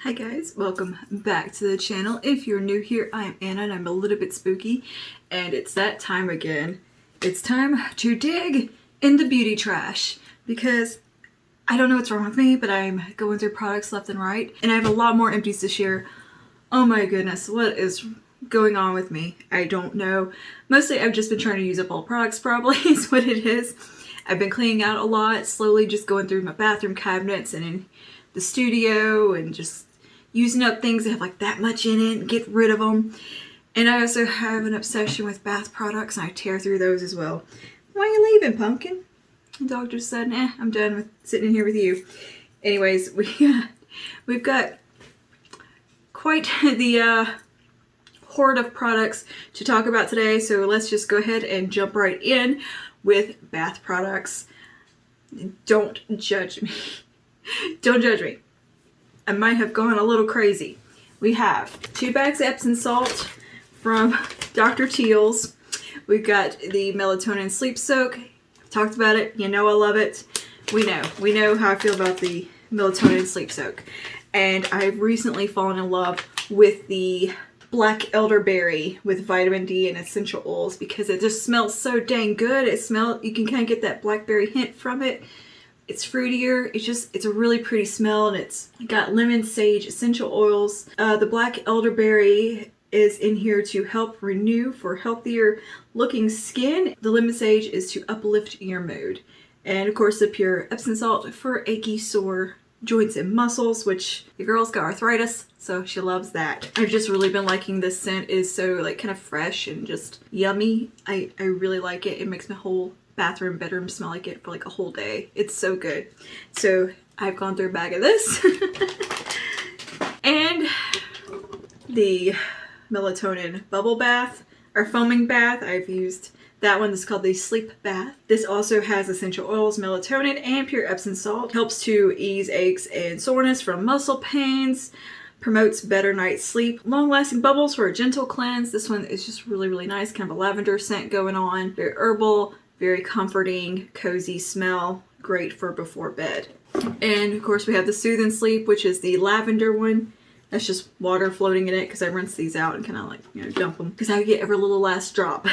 Hi guys, welcome back to the channel. If you're new here, I am Anna and I'm a little bit spooky, and it's that time again. It's time to dig in the beauty trash because I don't know what's wrong with me, but I'm going through products left and right and I have a lot more empties to share. Oh my goodness, what is going on with me? I don't know. Mostly I've just been trying to use up all products probably is what it is. I've been cleaning out a lot, slowly just going through my bathroom cabinets and in the studio and just using up things that have like that much in it and get rid of them. And I also have an obsession with bath products and I tear through those as well. Why are you leaving, Pumpkin? The dog just said, I'm done with sitting in here with you. Anyways, we've got quite the horde of products to talk about today. So let's just go ahead and jump right in with bath products. Don't judge me. Don't judge me. I might have gone a little crazy. We have 2 bags of Epsom salt from Dr. Teal's. We've got the melatonin sleep soak. I've talked about it. You know I love it. We know how I feel about the melatonin sleep soak. And I've recently fallen in love with the black elderberry with vitamin D and essential oils because it just smells so dang good. You can kind of get that blackberry hint from it. It's fruitier. It's a really pretty smell, and it's got lemon, sage, essential oils. The black elderberry is in here to help renew for healthier looking skin. The lemon sage is to uplift your mood. And of course the pure Epsom salt for achy, sore joints and muscles, which the girl's got arthritis, so she loves that. I've just really been liking this scent. It is so like kind of fresh and just yummy. I really like it. It makes my whole bedroom smell like it for like a whole day. It's so good. So I've gone through a bag of this. And the melatonin bubble bath or foaming bath. I've used that one. This is called the sleep bath. This also has essential oils, melatonin, and pure Epsom salt. Helps to ease aches and soreness from muscle pains. Promotes better night's sleep. Long-lasting bubbles for a gentle cleanse. This one is just really, really nice. Kind of a lavender scent going on. Very herbal. Very comforting, cozy smell, great for before bed. And of course we have the Soothe and Sleep, which is the lavender one. That's just water floating in it because I rinse these out and kind of like, dump them because I get every little last drop.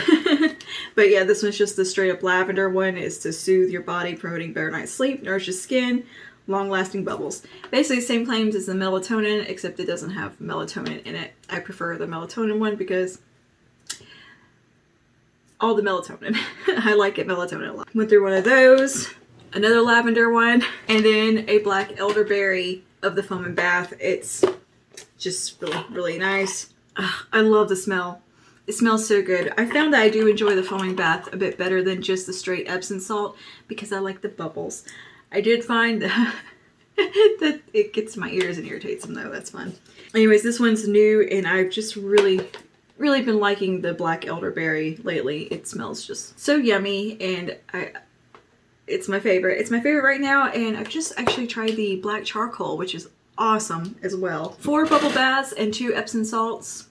But yeah, this one's just the straight up lavender one. Is to soothe your body, promoting better night's sleep, nourishes skin, long-lasting bubbles. Basically the same claims as the melatonin, except it doesn't have melatonin in it. I prefer the melatonin one because all the melatonin. I like it melatonin a lot. Went through one of those, another lavender one, and then a black elderberry of the foaming bath. It's just really, really nice. I love the smell. It smells so good. I found that I do enjoy the foaming bath a bit better than just the straight Epsom salt because I like the bubbles. I did find that it gets to my ears and irritates them though. That's fun. Anyways, this one's new and I've just really been liking the black elderberry lately. It smells just so yummy and it's my favorite. It's my favorite right now, and I've just actually tried the black charcoal, which is awesome as well. 4 bubble baths and 2 Epsom salts.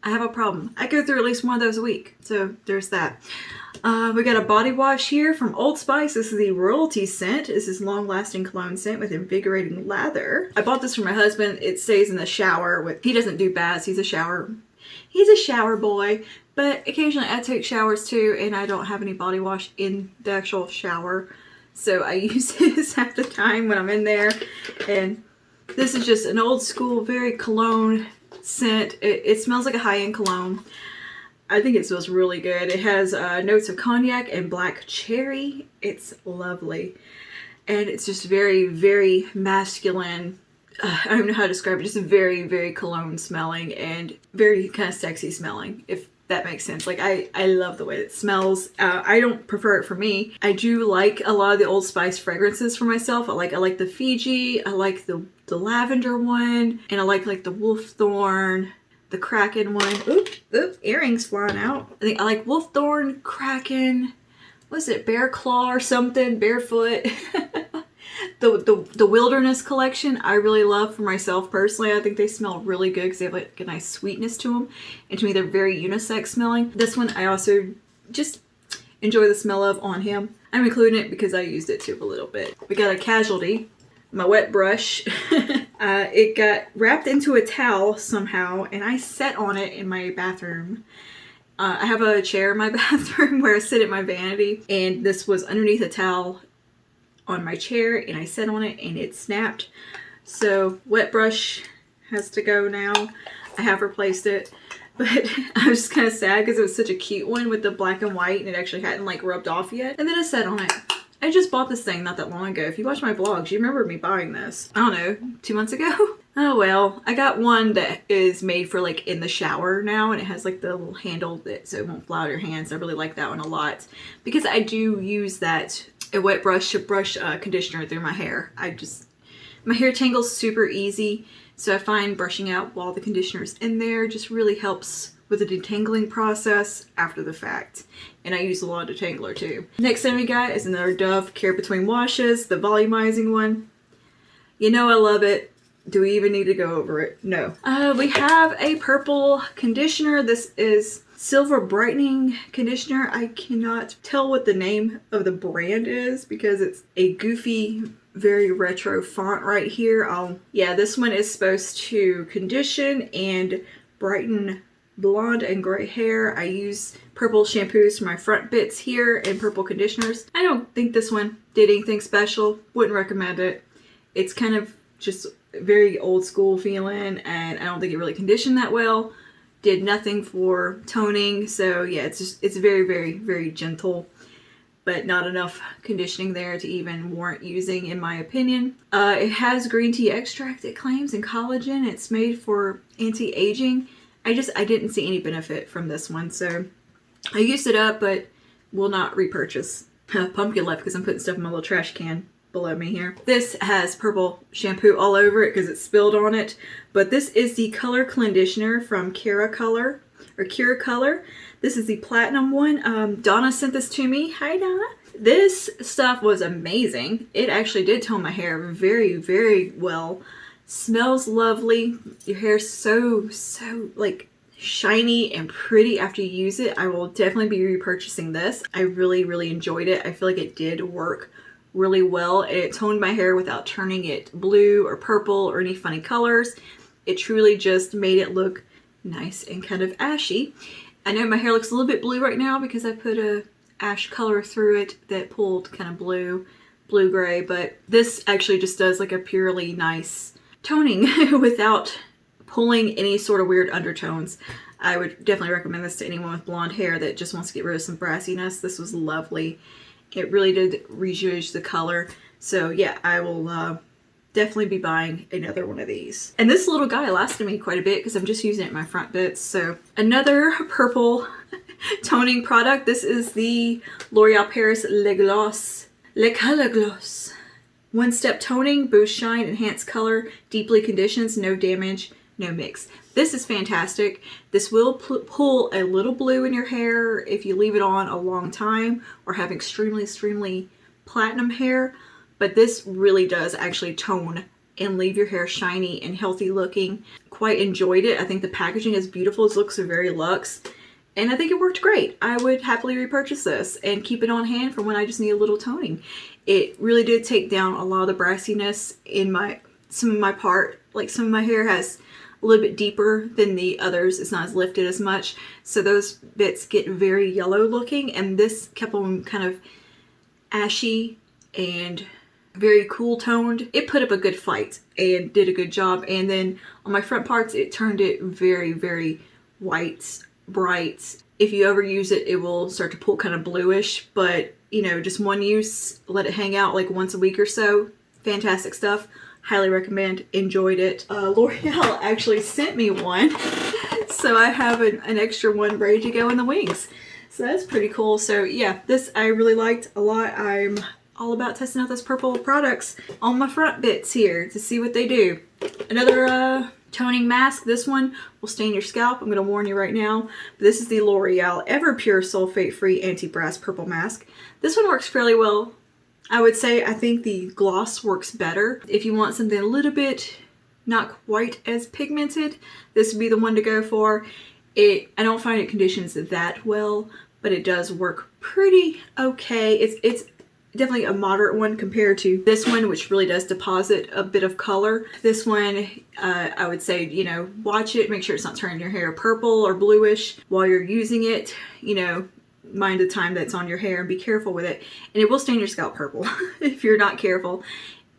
I have a problem. I go through at least one of those a week, so there's that. We got a body wash here from Old Spice. This is the Royalty scent. This is long-lasting cologne scent with invigorating lather. I bought this for my husband. It stays in the shower. He doesn't do baths. He's a shower boy. But occasionally I take showers too, and I don't have any body wash in the actual shower. So I use this half the time when I'm in there. And this is just an old school, very cologne scent. It smells like a high-end cologne. I think it smells really good. It has notes of cognac and black cherry. It's lovely. And it's just very, very masculine. I don't know how to describe it. Just very, very cologne smelling and very kind of sexy smelling, if that makes sense. Like I love the way it smells. I don't prefer it for me. I do like a lot of the Old Spice fragrances for myself. I like the Fiji. I like the lavender one. And I like the wolf thorn. The Kraken one. Oop, earrings flying out. I like wolf thorn, Kraken. Was it bear claw or something? Barefoot. The Wilderness collection I really love for myself personally. I think they smell really good because they have like a nice sweetness to them. And to me they're very unisex smelling. This one I also just enjoy the smell of on him. I'm including it because I used it too a little bit. We got a Casualty. My wet brush. It got wrapped into a towel somehow, and I sat on it in my bathroom. I have a chair in my bathroom where I sit at my vanity, and this was underneath a towel on my chair, and I sat on it and it snapped. So wet brush has to go now. I have replaced it, but I was just kind of sad because it was such a cute one with the black and white, and it actually hadn't like rubbed off yet. And then I sat on it. I just bought this thing not that long ago. If you watch my vlogs, you remember me buying this. I don't know, 2 months ago? Oh well, I got one that is made for like in the shower now, and it has like the little handle that so it won't fly out your hands. I really like that one a lot because I do use that a wet brush conditioner through my hair. My hair tangles super easy, so I find brushing out while the conditioner's in there just really helps with the detangling process after the fact. And I use a lot of detangler too. Next thing we got is another Dove Care Between Washes, the volumizing one. You know I love it. Do we even need to go over it? No. We have a purple conditioner. This is Silver Brightening Conditioner. I cannot tell what the name of the brand is because it's a goofy, very retro font right here. Yeah, this one is supposed to condition and brighten blonde and gray hair. I use purple shampoos for my front bits here and purple conditioners. I don't think this one did anything special. Wouldn't recommend it. It's kind of just very old school feeling, and I don't think it really conditioned that well. Did nothing for toning, so yeah, it's very, very, very gentle, but not enough conditioning there to even warrant using, in my opinion. It has green tea extract, it claims, and collagen. It's made for anti-aging. I didn't see any benefit from this one, so I used it up, but will not repurchase. Pumpkin left because I'm putting stuff in my little trash can below me here. This has purple shampoo all over it because it spilled on it, but this is the color conditioner from Cura Color. This is the platinum one. Donna sent this to me. Hi Donna. This stuff was amazing. It actually did tone my hair very, very well. Smells lovely. Your hair's so like shiny and pretty after you use it. I will definitely be repurchasing this. I really, really enjoyed it. I feel like it did work really well, and it toned my hair without turning it blue or purple or any funny colors. It truly just made it look nice and kind of ashy. I know my hair looks a little bit blue right now because I put a ash color through it that pulled kind of blue gray, but this actually just does like a purely nice toning without pulling any sort of weird undertones. I would definitely recommend this to anyone with blonde hair that just wants to get rid of some brassiness. This was lovely. It really did rejuve the color. So yeah, I will definitely be buying another one of these. And this little guy lasted me quite a bit because I'm just using it in my front bits. So another purple toning product. This is the L'Oreal Paris Le Color Gloss. One step toning, boost shine, enhance color, deeply conditions, no damage, no mix. This is fantastic. This will pull a little blue in your hair if you leave it on a long time or have extremely platinum hair, but this really does actually tone and leave your hair shiny and healthy looking. Quite enjoyed it. I think the packaging is beautiful. It looks very luxe, and I think it worked great. I would happily repurchase this and keep it on hand for when I just need a little toning. It really did take down a lot of the brassiness in some of my hair has a little bit deeper than the others. It's not as lifted as much, so those bits get very yellow looking, and this kept them kind of ashy and very cool toned. It put up a good fight and did a good job. And then on my front parts, it turned it very, very white, bright. If you overuse it, it will start to pull kind of bluish, but you know, just one use, let it hang out like once a week or so. Fantastic stuff. Highly recommend. Enjoyed it. L'Oreal actually sent me one, so I have an extra one ready to go in the wings. So that's pretty cool. So yeah, this I really liked a lot. I'm all about testing out those purple products on my front bits here to see what they do. Another toning mask. This one will stain your scalp. I'm going to warn you right now. This is the L'Oreal Everpure Sulfate-Free Anti-Brass Purple Mask. This one works fairly well. I would say I think the gloss works better. If you want something a little bit not quite as pigmented, this would be the one to go for. I don't find it conditions that well, but it does work pretty okay. It's definitely a moderate one compared to this one, which really does deposit a bit of color. This one, I would say, you know, watch it, make sure it's not turning your hair purple or bluish while you're using it. You know, mind the time that's on your hair and be careful with it. And it will stain your scalp purple if you're not careful.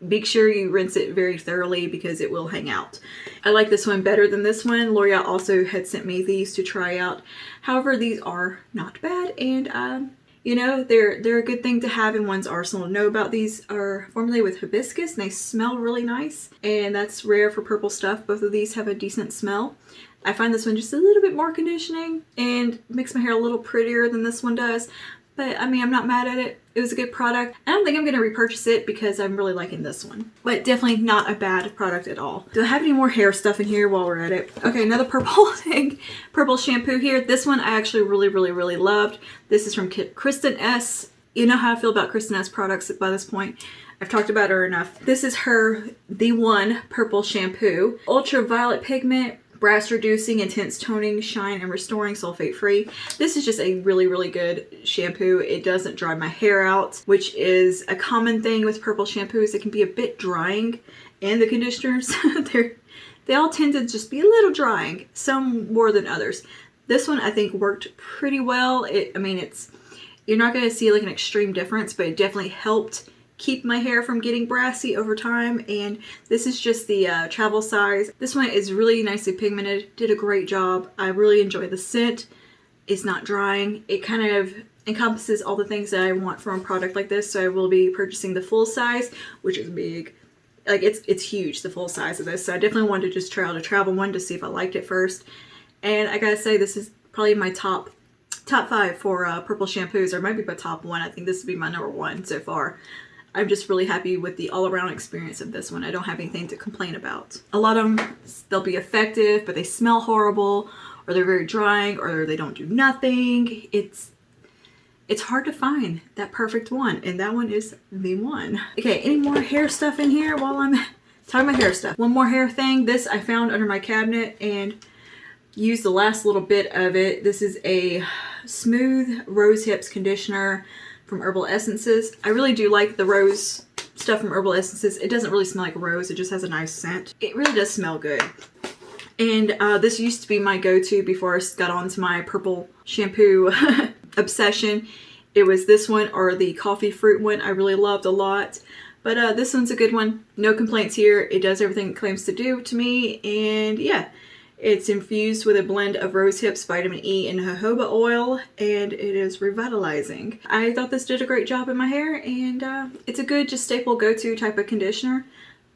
Make sure you rinse it very thoroughly because it will hang out. I like this one better than this one. L'Oreal also had sent me these to try out. However, these are not bad, and you know, they're a good thing to have in one's arsenal. To know about these are formulated with hibiscus and they smell really nice, and that's rare for purple stuff. Both of these have a decent smell. I find this one just a little bit more conditioning and makes my hair a little prettier than this one does. But I mean, I'm not mad at it. It was a good product. I don't think I'm going to repurchase it because I'm really liking this one. But definitely not a bad product at all. Do I have any more hair stuff in here while we're at it? Okay, another purple thing. Purple shampoo here. This one I actually really loved. This is from Kristen S. You know how I feel about Kristen S products by this point. I've talked about her enough. This is her The One Purple Shampoo. Ultraviolet pigment, brass reducing, intense toning, shine, and restoring, sulfate free. This is just a really good shampoo. It doesn't dry my hair out, which is a common thing with purple shampoos. It can be a bit drying, and the conditioners, they all tend to just be a little drying, some more than others. This one I think worked pretty well. I mean, you're not going to see like an extreme difference, but it definitely helped keep my hair from getting brassy over time. And this is just the travel size. This one is really nicely pigmented, did a great job. I really enjoy the scent. It's not drying. It kind of encompasses all the things that I want from a product like this. So I will be purchasing the full size, which is big. Like it's huge, the full size of this. So I definitely wanted to just try out a travel one to see if I liked it first. And I gotta say, this is probably my top 5 for purple shampoos, or might be my top 1. I think this would be my number 1 so far. I'm just really happy with the all-around experience of this one. I don't have anything to complain about. A lot of them, they'll be effective, but they smell horrible, or they're very drying, or they don't do nothing. It's hard to find that perfect one, and that one is the one. Okay, any more hair stuff in here while I'm talking about hair stuff? One more hair thing. This I found under my cabinet and used the last little bit of it. This is a smooth rose hips conditioner from Herbal Essences. I really do like the rose stuff from Herbal Essences. It doesn't really smell like rose. It just has a nice scent. It really does smell good. And this used to be my go-to before I got onto my purple shampoo obsession. It was this one or the coffee fruit one I really loved a lot. But this one's a good one. No complaints here. It does everything it claims to do to me. And yeah. It's infused with a blend of rose hips, vitamin E, and jojoba oil, and it is revitalizing. I thought this did a great job in my hair, and it's a good, just staple go-to type of conditioner.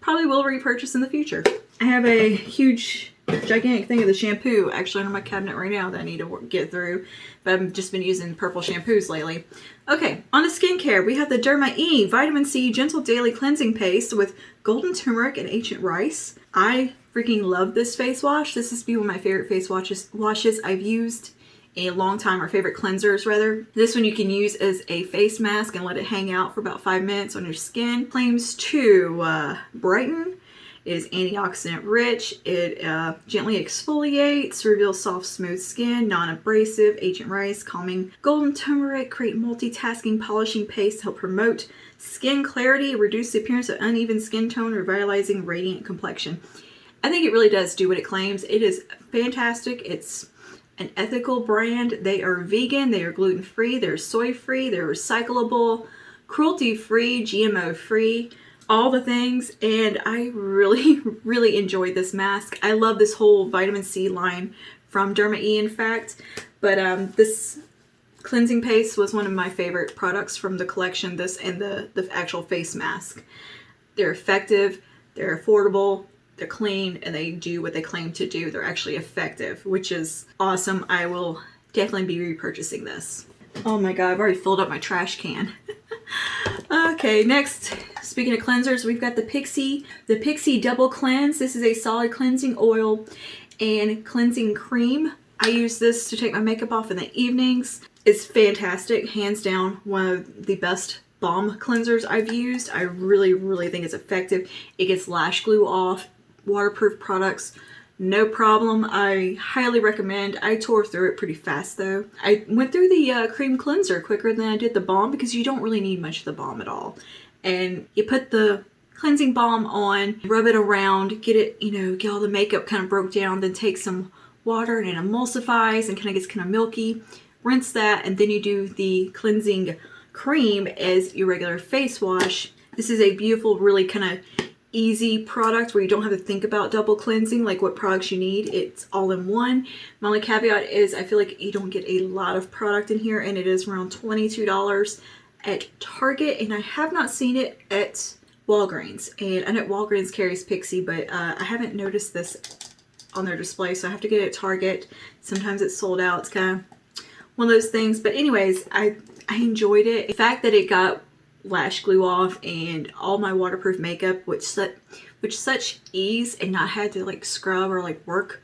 Probably will repurchase in the future. I have a huge, gigantic thing of the shampoo actually under my cabinet right now that I need to get through, but I've just been using purple shampoos lately. Okay, on to skincare, we have the DermaE Vitamin C Gentle Daily Cleansing Paste with golden turmeric and ancient rice. I freaking love this face wash. This has been one of my favorite face washes I've used in a long time, or favorite cleansers rather. This one you can use as a face mask and let it hang out for about 5 minutes on your skin. Claims to brighten. It is antioxidant rich. It gently exfoliates, reveals soft, smooth skin, non-abrasive, ancient rice, calming, golden turmeric, create multitasking polishing paste to help promote skin clarity, reduce the appearance of uneven skin tone, revitalizing radiant complexion. I think it really does do what it claims. It is fantastic. It's an ethical brand. They are vegan, they are gluten-free, they're soy-free, they're recyclable, cruelty-free, GMO-free, all the things. And I really enjoyed this mask. I love this whole vitamin C line from DermaE, in fact. But this cleansing paste was one of my favorite products from the collection, this and the actual face mask. They're effective, they're affordable, they're clean, and they do what they claim to do. They're actually effective, which is awesome. I will definitely be repurchasing this. Oh my god, I've already filled up my trash can. Okay, next, speaking of cleansers, we've got the Pixi Double Cleanse. This is a solid cleansing oil and cleansing cream. I use this to take my makeup off in the evenings. It's fantastic, hands down, one of the best balm cleansers I've used. I really think it's effective. It gets lash glue off. Waterproof products no problem. I highly recommend. I tore through it pretty fast though. I went through the cream cleanser quicker than I did the balm because you don't really need much of the balm at all. And you put the cleansing balm on, rub it around, get it, you know, get all the makeup kind of broke down, then take some water and it emulsifies and kind of gets kind of milky. Rinse that, and then you do the cleansing cream as your regular face wash. This is a beautiful, really kind of easy product where you don't have to think about double cleansing, like what products you need. It's all in one. My only caveat is I feel like you don't get a lot of product in here, and it is around $22 at Target, and I have not seen it at Walgreens. And I know Walgreens carries Pixi, but I haven't noticed this on their display, so I have to get it at Target. Sometimes it's sold out. It's kind of one of those things. But anyways, I enjoyed it. The fact that it got lash glue off and all my waterproof makeup with such ease, and not had to like scrub or like work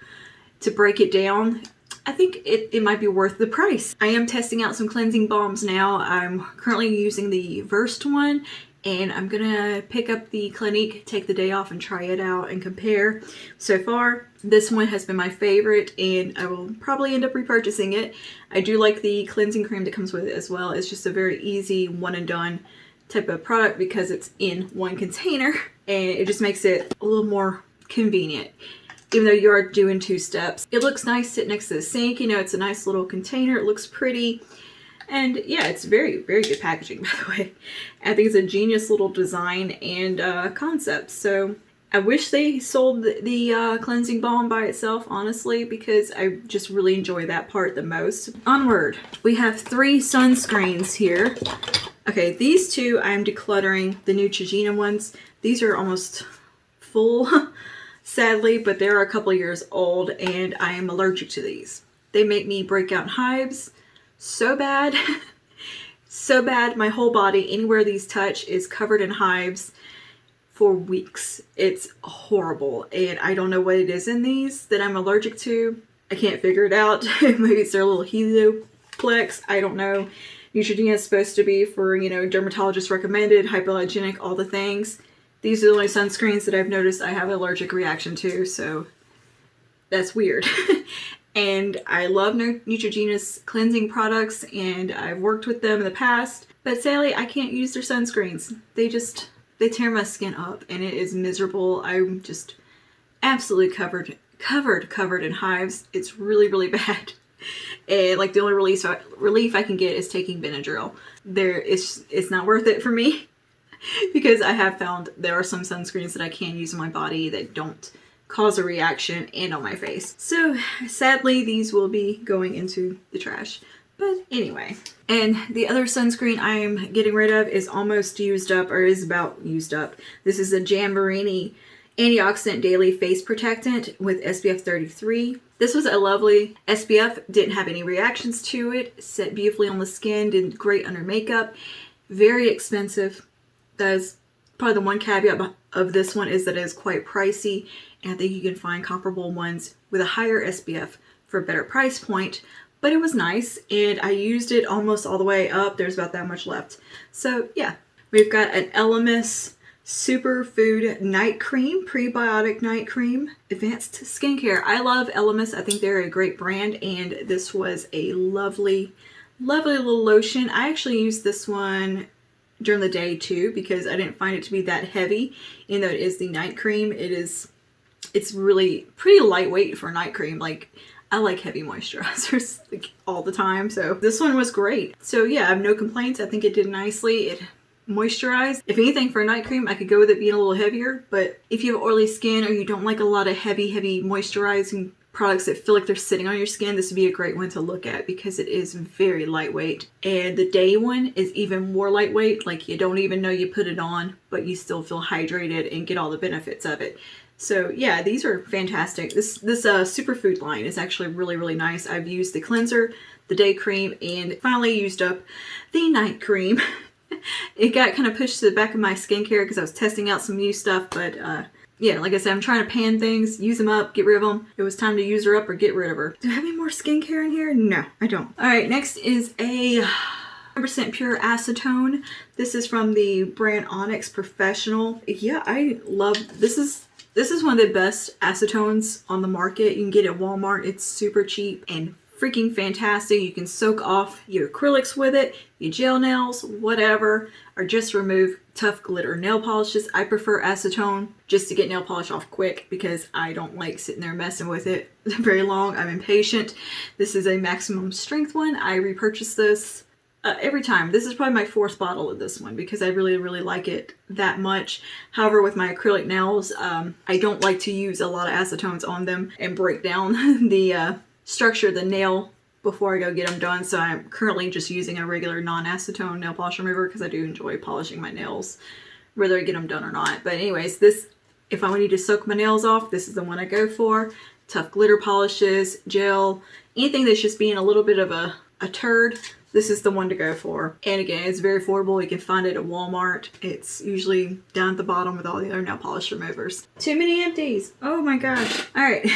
to break it down, I think it might be worth the price. I am testing out some cleansing balms now. I'm currently using the Versed one, and I'm gonna pick up the Clinique, take the day off and try it out and compare. So far, this one has been my favorite, and I will probably end up repurchasing it. I do like the cleansing cream that comes with it as well. It's just a very easy one and done type of product because it's in one container, and it just makes it a little more convenient. Even though you are doing 2 steps, it looks nice sitting next to the sink. You know, it's a nice little container. It looks pretty. And yeah, it's very, very good packaging, by the way. I think it's a genius little design and concept. So I wish they sold the cleansing balm by itself, honestly, because I just really enjoy that part the most. Onward, we have 3 sunscreens here. Okay, these 2 I'm decluttering, the Neutrogena ones. These are almost full, sadly, but they're a couple years old, and I am allergic to these. They make me break out in hives. So bad. So bad. My whole body, anywhere these touch, is covered in hives for weeks. It's horrible, and I don't know what it is in these that I'm allergic to. I can't figure it out. Maybe it's their little helioplex. I don't know. Neutrogena is supposed to be for, you know, dermatologist recommended, hypoallergenic, all the things. These are the only sunscreens that I've noticed I have an allergic reaction to, so that's weird. And I love Neutrogena's cleansing products, and I've worked with them in the past, but sadly I can't use their sunscreens. They tear my skin up, and it is miserable. I'm just absolutely covered in hives. It's really, really bad. And like the only relief I can get is taking Benadryl. It's not worth it for me because I have found there are some sunscreens that I can use on my body that don't cause a reaction and on my face. So sadly, these will be going into the trash. But anyway, and the other sunscreen I'm getting rid of is almost used up, or is about used up. This is a Jamboree Antioxidant Daily Face Protectant with SPF 33. This was a lovely SPF, didn't have any reactions to it, set beautifully on the skin, did great under makeup. Very expensive. That is probably the one caveat of this one, is that it is quite pricey, and I think you can find comparable ones with a higher SPF for a better price point. But it was nice, and I used it almost all the way up. There's about that much left. So yeah, we've got an Elemis Superfood Night Cream, Prebiotic Night Cream, Advanced Skincare. I love Elemis. I think they're a great brand, and this was a lovely, lovely little lotion. I actually used this one during the day too because I didn't find it to be that heavy. Even though it is the night cream, it's really pretty lightweight for a night cream. Like, I like heavy moisturizers like all the time, so this one was great. So yeah, I have no complaints. I think it did nicely. It moisturized. If anything, for a night cream, I could go with it being a little heavier, but if you have oily skin or you don't like a lot of heavy moisturizing products that feel like they're sitting on your skin, this would be a great one to look at because it is very lightweight. And the day one is even more lightweight. Like, you don't even know you put it on, but you still feel hydrated and get all the benefits of it. So yeah, these are fantastic. This superfood line is actually really, really nice. I've used the cleanser, the day cream, and finally used up the night cream. It got kind of pushed to the back of my skincare because I was testing out some new stuff, but yeah, like I said, I'm trying to pan things, use them up, get rid of them. It was time to use her up or get rid of her. Do I have any more skincare in here? No, I don't. All right, next is a 100% pure acetone. This is from the brand Onyx Professional. Yeah, I love this. Is This is one of the best acetones on the market. You can get it at Walmart. It's super cheap and freaking fantastic. You can soak off your acrylics with it, your gel nails, whatever, or just remove tough glitter nail polishes. I prefer acetone just to get nail polish off quick because I don't like sitting there messing with it very long. I'm impatient. This is a maximum strength one. I repurchase this every time. This is probably my 4th bottle of this one because I really, really like it that much. However, with my acrylic nails, I don't like to use a lot of acetones on them and break down the structure of the nail before I go get them done. So I'm currently just using a regular non-acetone nail polish remover because I do enjoy polishing my nails, whether I get them done or not. But anyways, this, if I need to soak my nails off, this is the one I go for. Tough glitter polishes, gel, anything that's just being a little bit of a turd, this is the one to go for. And again, it's very affordable. You can find it at Walmart. It's usually down at the bottom with all the other nail polish removers. Too many empties. Oh my gosh. All right.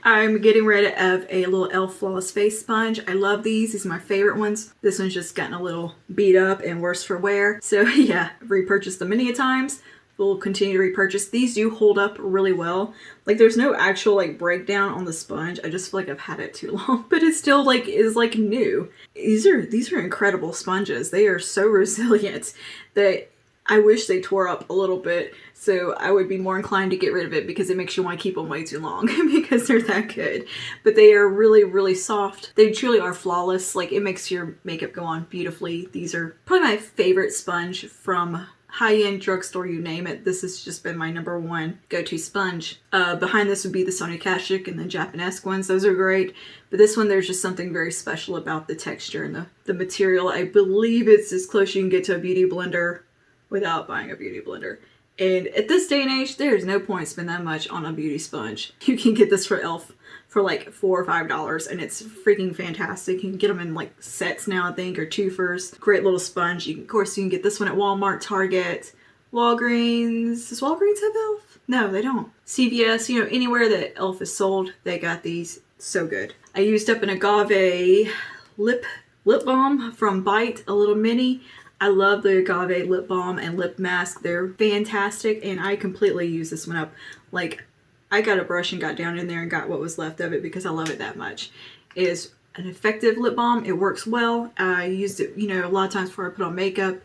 I'm getting rid of a little e.l.f. Flawless Face Sponge. I love these. These are my favorite ones. This one's just gotten a little beat up and worse for wear. So yeah, I've repurchased them many a times. We'll continue to repurchase. These do hold up really well. Like there's no actual like breakdown on the sponge. I just feel like I've had it too long, but it still like is like new. These are incredible sponges. They are so resilient that I wish they tore up a little bit. So I would be more inclined to get rid of it because it makes you want to keep them way too long because they're that good. But they are really, really soft. They truly are flawless. Like it makes your makeup go on beautifully. These are probably my favorite sponge from high-end drugstore, you name it. This has just been my #1 go-to sponge. Behind this would be the Sonia Kashuk and the Japanesque ones. Those are great. But this one, there's just something very special about the texture and the material. I believe it's as close you can get to a beauty blender without buying a beauty blender. And at this day and age, there's no point spending that much on a beauty sponge. You can get this for e.l.f. for like $4 or $5 and it's freaking fantastic. You can get them in like sets now, I think, or twofers. Great little sponge. Of course, you can get this one at Walmart, Target, Walgreens. Does Walgreens have e.l.f.? No, they don't. CVS, you know, anywhere that e.l.f. is sold, they got these. So good. I used up an agave lip balm from Bite, a little mini. I love the agave lip balm and lip mask. They're fantastic and I completely use this one up. Like, I got a brush and got down in there and got what was left of it because I love it that much. It is an effective lip balm. It works well. I used it, you know, a lot of times before I put on makeup.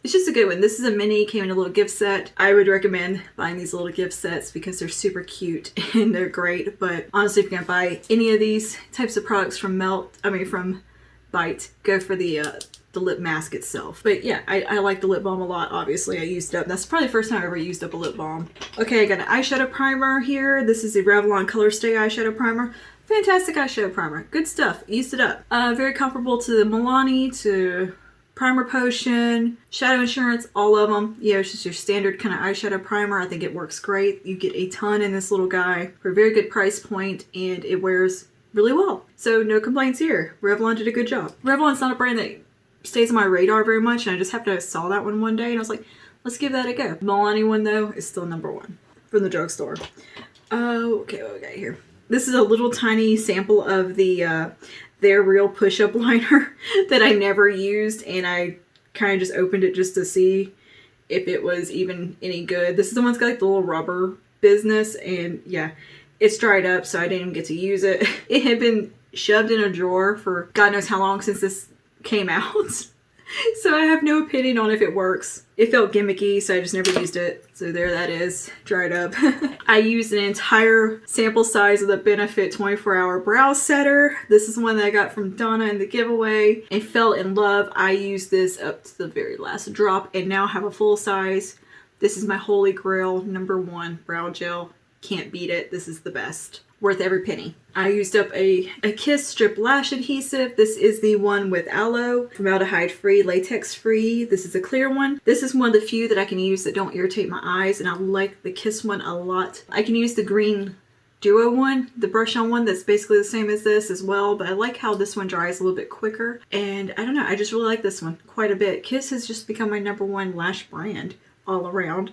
It's just a good one. This is a mini, came in a little gift set. I would recommend buying these little gift sets because they're super cute and they're great. But honestly, if you're gonna buy any of these types of products from from Bite, go for the lip mask itself. But yeah, I like the lip balm a lot. Obviously, I used it up. That's probably the first time I ever used up a lip balm. Okay, I got an eyeshadow primer here. This is the Revlon Color Stay eyeshadow primer. Fantastic eyeshadow primer. Good stuff. Used it up. Very comparable to the Milani, to Primer Potion, Shadow Insurance, all of them. You know, it's just your standard kind of eyeshadow primer. I think it works great. You get a ton in this little guy for a very good price point and it wears really well. So no complaints here. Revlon did a good job. Revlon's not a brand that stays on my radar very much and I just happened to saw that one day and I was like, let's give that a go. Milani one though is still #1 from the drugstore. Okay, what we got here? This is a little tiny sample of the their Real push-up liner that I never used and I kind of just opened it just to see if it was even any good. This is the one that's got like the little rubber business and yeah, it's dried up so I didn't even get to use it. It had been shoved in a drawer for God knows how long since this came out. So I have no opinion on if it works. It felt gimmicky, so I just never used it. So there that is, dried up. I used an entire sample size of the Benefit 24-Hour Brow Setter. This is one that I got from Donna in the giveaway and fell in love. I used this up to the very last drop and now have a full size. This is my holy grail #1 brow gel. Can't beat it. This is the best. Worth every penny. I used up a Kiss Strip Lash Adhesive. This is the one with aloe, formaldehyde free, latex free. This is a clear one. This is one of the few that I can use that don't irritate my eyes and I like the Kiss one a lot. I can use the green Duo one, the brush on one that's basically the same as this as well, but I like how this one dries a little bit quicker and I don't know, I just really like this one quite a bit. Kiss has just become my #1 lash brand all around.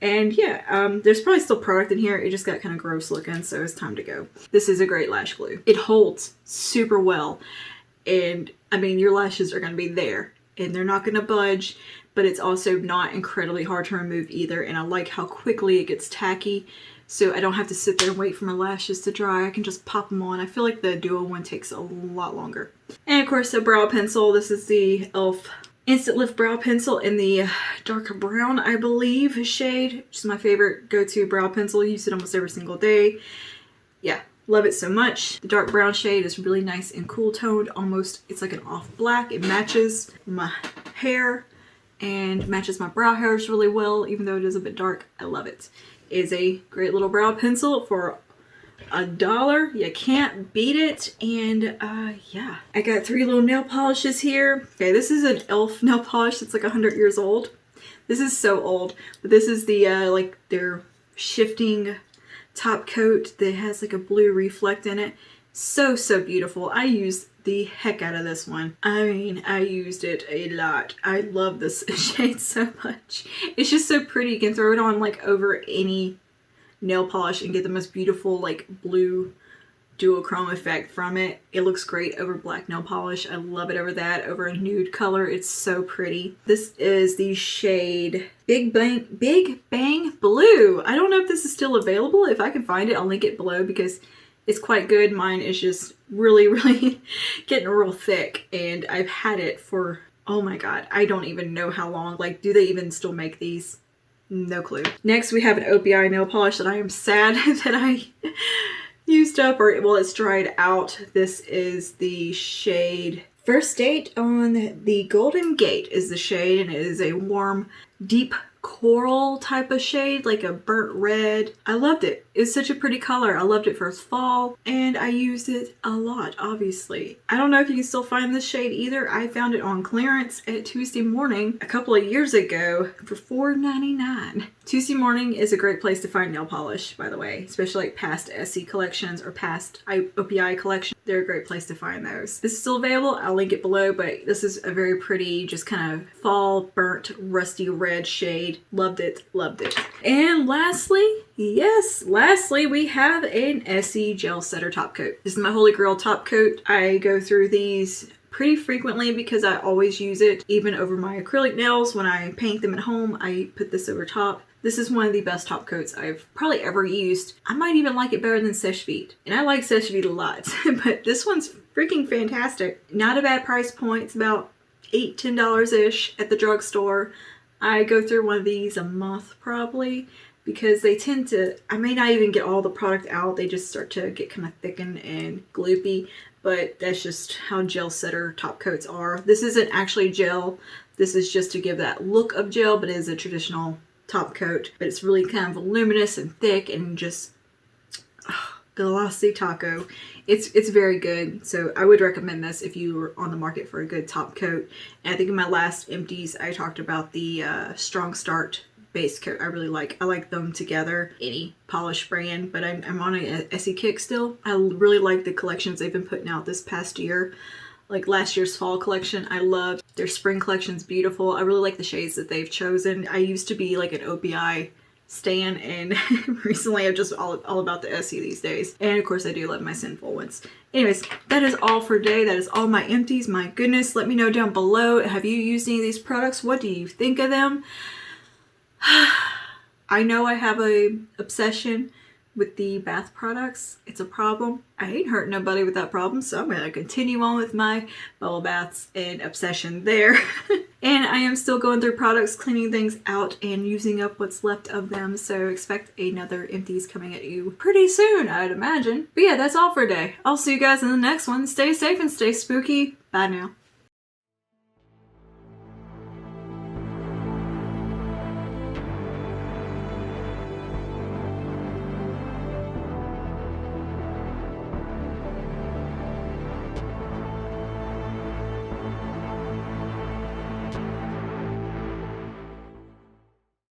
And yeah, there's probably still product in here. It just got kind of gross looking, so it's time to go. This is a great lash glue. It holds super well. And I mean, your lashes are going to be there and they're not going to budge, but it's also not incredibly hard to remove either. And I like how quickly it gets tacky so I don't have to sit there and wait for my lashes to dry. I can just pop them on. I feel like the duo one takes a lot longer. And of course, a brow pencil. This is the e.l.f. Instant Lift Brow Pencil in the dark brown, I believe, shade. Which is my favorite go-to brow pencil. I use it almost every single day. Yeah, love it so much. The dark brown shade is really nice and cool toned. Almost, it's like an off black. It matches my hair and matches my brow hairs really well, even though it is a bit dark. I love it. It is a great little brow pencil for $1. You can't beat it. And yeah, I got 3 little nail polishes here. Okay, this is an e.l.f. nail polish that's like 100 years old. This is so old, but this is the like their shifting top coat that has like a blue reflect in it. So beautiful. I used the heck out of this one. I mean, I used it a lot. I love this shade so much. It's just so pretty. You can throw it on like over any nail polish and get the most beautiful like blue duochrome effect from it. It looks great over black nail polish. I love it over that, over a nude color. It's so pretty. This is the shade Big Bang Blue. I don't know if this is still available. If I can find it, I'll link it below because it's quite good. Mine is just really getting real thick, and I've had it for, oh my god, I don't even know how long. Like, do they even still make these? No clue. Next, we have an OPI nail polish that I am sad that I used up, or well, it's dried out. This is the shade First Date on the Golden Gate is the shade, and it is a warm, deep coral type of shade, like a burnt red. I loved it. It's such a pretty color. I loved it for fall, and I used it a lot, obviously. I don't know if you can still find this shade either. I found it on clearance at Tuesday Morning a couple of years ago for $4.99. Tuesday Morning is a great place to find nail polish, by the way, especially like past Essie collections or past OPI collections. They're a great place to find those. This is still available. I'll link it below, but this is a very pretty, just kind of fall, burnt, rusty red shade. Loved it, loved it. And lastly, yes, lastly, we have an Essie Gel Setter top coat. This is my holy grail top coat. I go through these pretty frequently because I always use it, even over my acrylic nails. When I paint them at home, I put this over top. This is one of the best top coats I've probably ever used. I might even like it better than Seche Vite. And I like Seche Vite a lot, but this one's freaking fantastic. Not a bad price point. It's about $8, $10-ish at the drugstore. I go through one of these a month probably, because they tend to, I may not even get all the product out. They just start to get kind of thickened and gloopy, but that's just how gel setter top coats are. This isn't actually gel. This is just to give that look of gel, but it is a traditional top coat. But it's really kind of voluminous and thick and just glossy taco. It's very good. So I would recommend this if you were on the market for a good top coat. And I think in my last empties, I talked about the Strong Start base coat. I like them together. Any polish brand, but I'm on a Essie kick still. I really like the collections they've been putting out this past year. Like last year's fall collection, I loved. Their spring collection's beautiful. I really like the shades that they've chosen. I used to be like an OPI stan, and recently I'm just all about the Essie these days. And of course I do love my Sinful ones. Anyways, that is all for today. That is all my empties. My goodness, let me know down below. Have you used any of these products? What do you think of them? I know I have a obsession with the bath products. It's a problem. I ain't hurt nobody with that problem, so I'm gonna continue on with my bubble baths and obsession there. And I am still going through products, cleaning things out and using up what's left of them, so expect another empties coming at you pretty soon, I'd imagine. But yeah, that's all for today. I'll see you guys in the next one. Stay safe and stay spooky. Bye now.